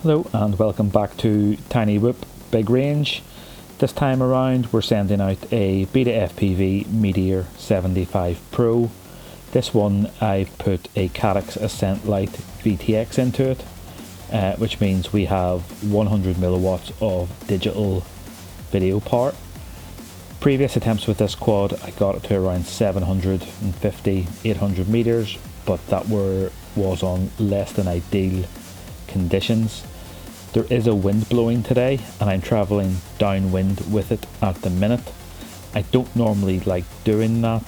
Hello and welcome back to Tiny Whoop Big Range. This time around we're sending out a Beta FPV Meteor75 Pro. This one I've put a Caddx Ascent Lite VTX into it, which means we have 100 milliwatts of digital video power. Previous attempts with this quad I got it to around 750-800 meters, but that was on less than ideal conditions. There is a wind blowing today and I'm travelling downwind with it at the minute. I don't normally like doing that,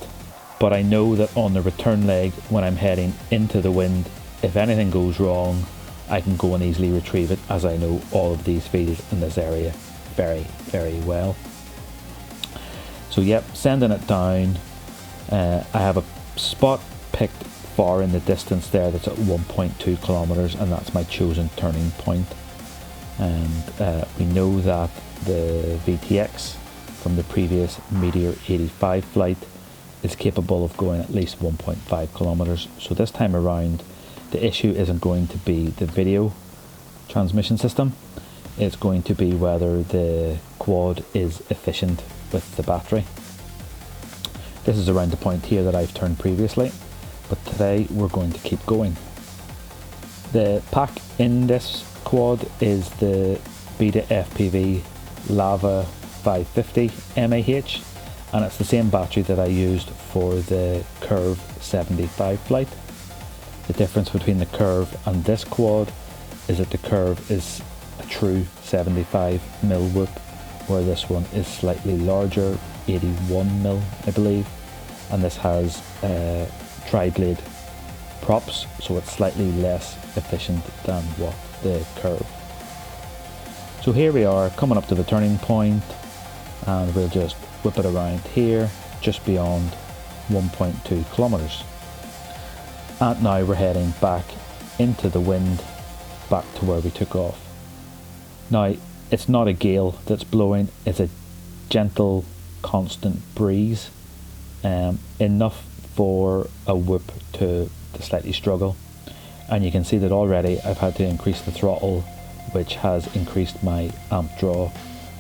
but I know that on the return leg when I'm heading into the wind, if anything goes wrong, I can go and easily retrieve it, as I know all of these fields in this area very well. So yep, sending it down. I have a spot picked far in the distance there that's at 1.2 kilometers, and that's my chosen turning point. And we know that the VTX from the previous Meteor75 flight is capable of going at least 1.5 kilometers. So this time around the issue isn't going to be the video transmission system, it's going to be whether the quad is efficient with the battery. This is around the point here that I've turned previously, but today we're going to keep going. The pack in this quad is the Beta FPV Lava 550 mAh, and it's the same battery that I used for the Curve 75 flight. The difference between the Curve and this quad is that the Curve is a true 75mm whoop, where this one is slightly larger, 81mm I believe, and this has tri-blade props, so it's slightly less efficient than what the Curve. So here we are coming up to the turning point, and we'll just whip it around here just beyond 1.2 kilometers. And now we're heading back into the wind, back to where we took off. Now it's not a gale that's blowing, it's a gentle constant breeze, enough for a whoop to slightly struggle. And you can see that already I've had to increase the throttle, which has increased my amp draw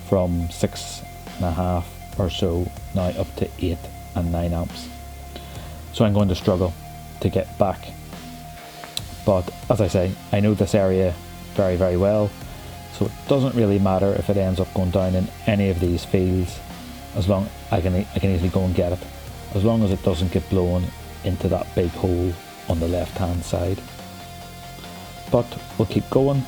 from 6.5 or so now up to 8 and 9 amps. So I'm going to struggle to get back. But as I say, I know this area very well, so it doesn't really matter if it ends up going down in any of these fields, as long I can easily go and get it, as long as it doesn't get blown into that big hole on the left hand side. But we'll keep going,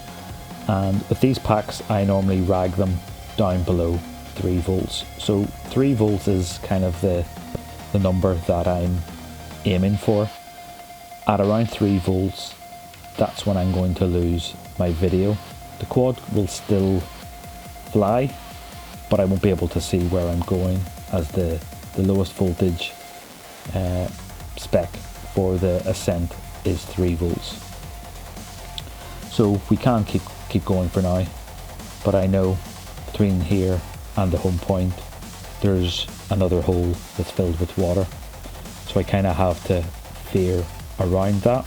and with these packs I normally rag them down below 3 volts. So 3 volts is kind of the number that I'm aiming for. At around 3 volts, that's when I'm going to lose my video. The quad will still fly, but I won't be able to see where I'm going, as the lowest voltage spec for the Ascent is 3 volts. So we can keep going for now, but I know between here and the home point there's another hole that's filled with water, so I kind of have to veer around that,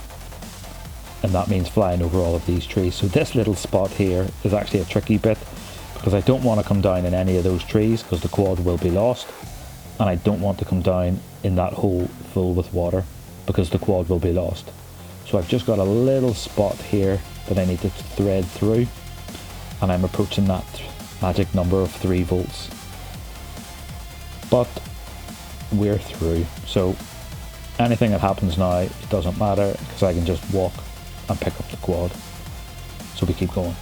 and that means flying over all of these trees. So this little spot here is actually a tricky bit, because I don't want to come down in any of those trees because the quad will be lost, and I don't want to come down in that hole full with water because the quad will be lost. So I've just got a little spot here that I need to thread through, and I'm approaching that magic number of 3 volts. But we're through, so anything that happens now, it doesn't matter, because I can just walk and pick up the quad. So we keep going.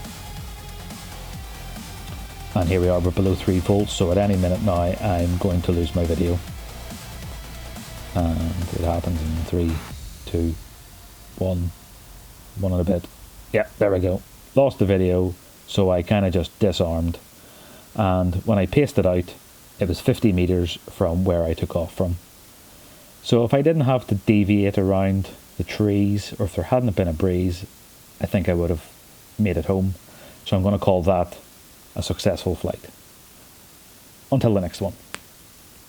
And here we are, we're below 3 volts, so at any minute now I'm going to lose my video. And it happens in 3, 2, 1 and a bit. Yeah, there we go. Lost the video, so I kind of just disarmed. And when I pasted out, it was 50 meters from where I took off from. So if I didn't have to deviate around the trees, or if there hadn't been a breeze, I think I would have made it home. So I'm going to call that a successful flight. Until the next one.